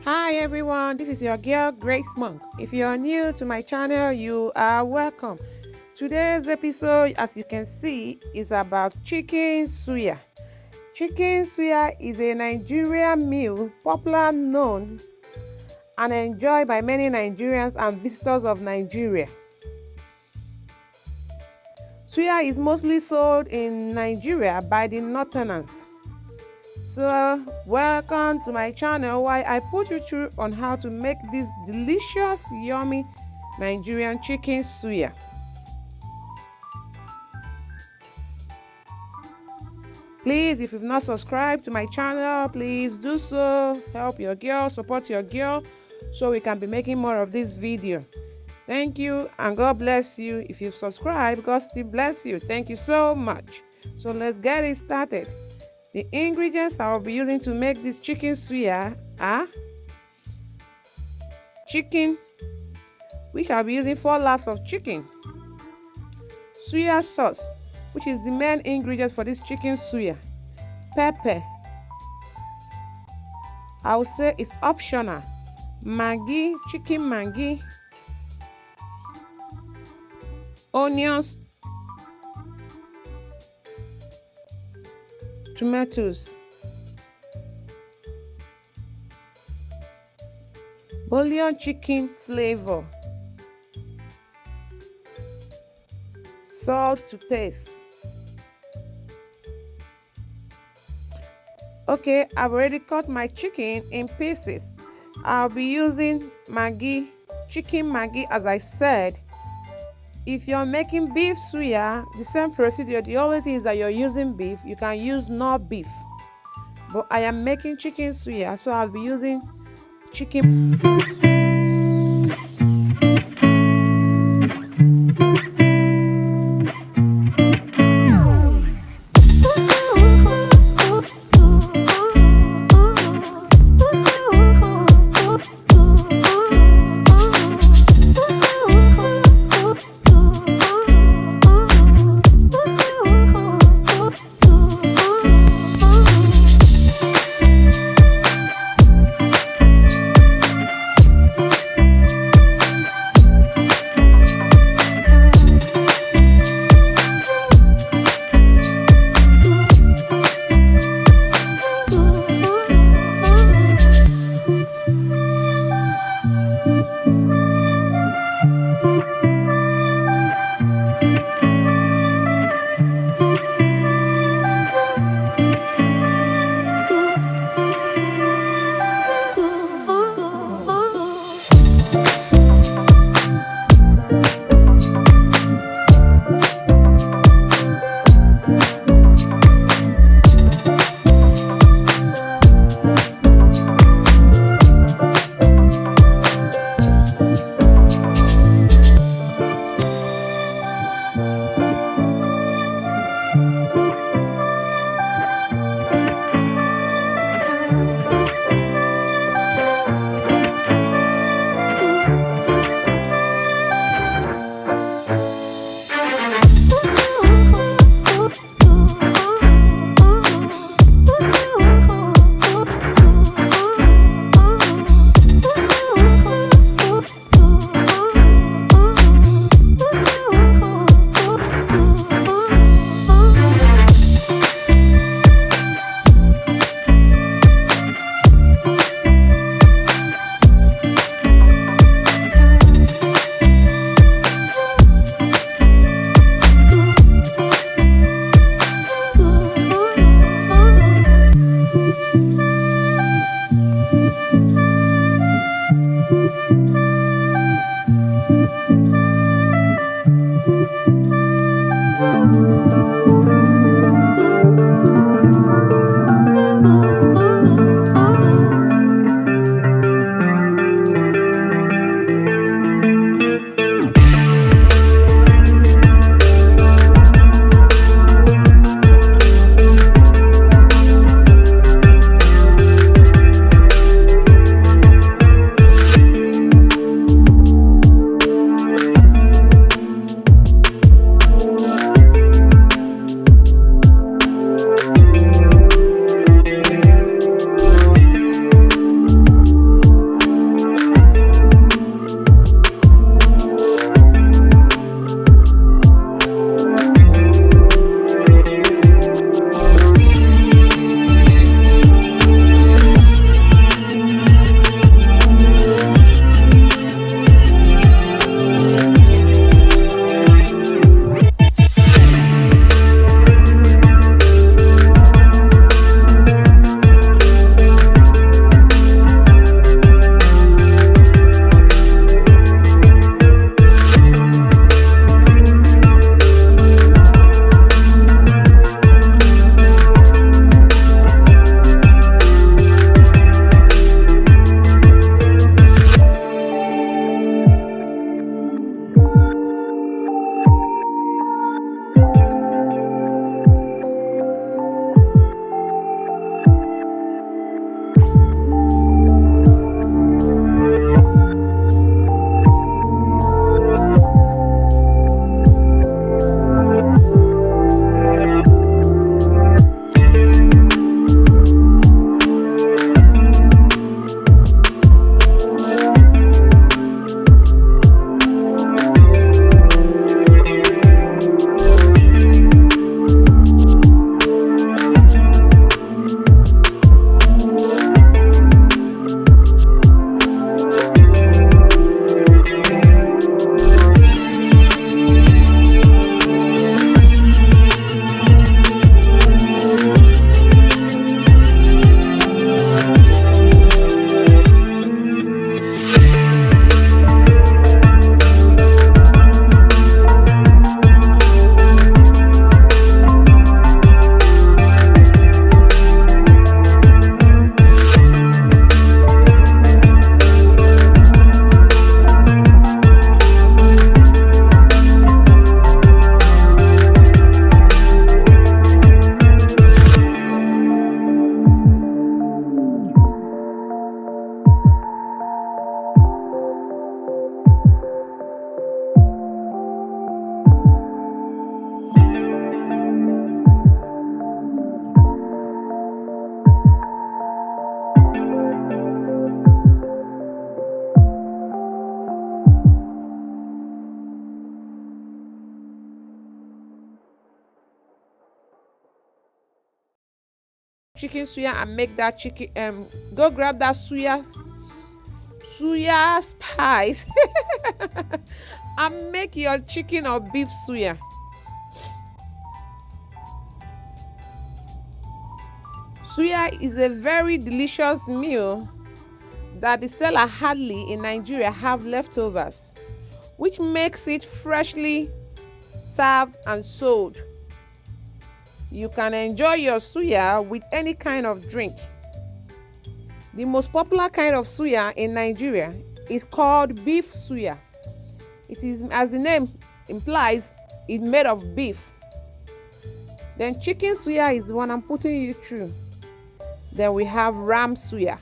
Hi everyone, this is your girl Grace Monk. If you are new to my channel, you are welcome. Today's episode, as you can see, is about chicken suya. Chicken suya is a Nigerian meal popular, known, and enjoyed by many Nigerians and visitors of Nigeria. Suya is mostly sold in Nigeria by the Northerners. So welcome to my channel where I put you through on how to make this delicious, yummy Nigerian chicken suya. Please, if you've not subscribed to my channel, please do so. Help your girl, support your girl, so we can be making more of this video. Thank you, and God bless you. If you've subscribed, God still bless you. Thank you so much. So let's get it started. The ingredients I will be using to make this chicken suya are chicken, which I'll be using 4 laps of chicken, suya sauce, which is the main ingredient for this chicken suya, pepper, I would say it's optional, maggi, chicken maggi, onions, tomatoes, bouillon chicken flavor, salt to taste. Okay, I've already cut my chicken in pieces. I'll be using maggi, chicken maggi, as I said. If you're making beef suya, the same procedure. The only thing is that you're using beef. You can use not beef, but I am making chicken suya, so I'll be using chicken. chicken suya and make that chicken. Go grab that suya spice and make your chicken or beef suya. Suya is a very delicious meal that the seller hardly in Nigeria have leftovers, which makes it freshly served and sold. You can enjoy your suya with any kind of drink. The most popular kind of suya in Nigeria is called beef suya. It is, as the name implies, it's made of beef. Then chicken suya is the one I'm putting you through. Then we have ram suya.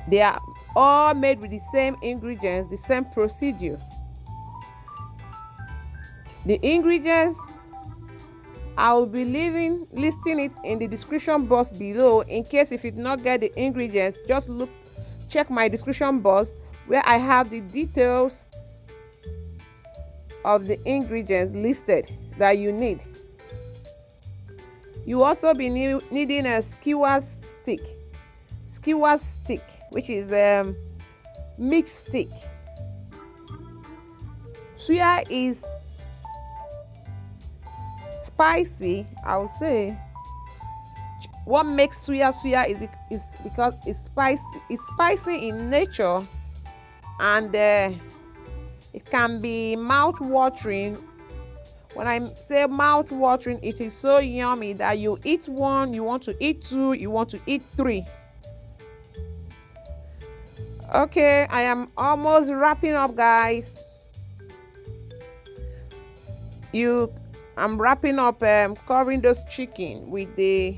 They are all made with the same ingredients, the same procedure. The ingredients, I will be listing it in the description box below. In case if you did not get the ingredients, just check my description box where I have the details of the ingredients listed that you need. You also be needing a skewer stick, which is meat stick. Suya is spicy, I would say. What makes suya is because it's spicy. It's spicy in nature, and it can be mouth-watering. When I say mouth-watering, it is so yummy that you eat one, you want to eat two, you want to eat three. Okay, I am almost wrapping up, guys. I'm wrapping up, covering those chicken with the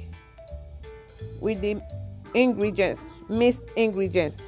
ingredients, mixed ingredients.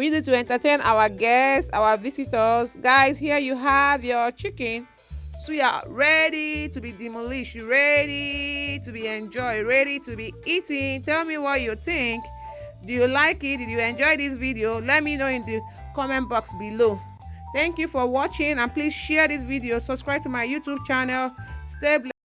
We need to entertain our guests, our visitors. Guys, here you have your chicken suya ready to be demolished, ready to be enjoyed, ready to be eaten. Tell me what you think. Do you like it? Did you enjoy this video? Let me know in the comment box below. Thank you for watching, and please share this video. Subscribe to my YouTube channel. Stay blessed.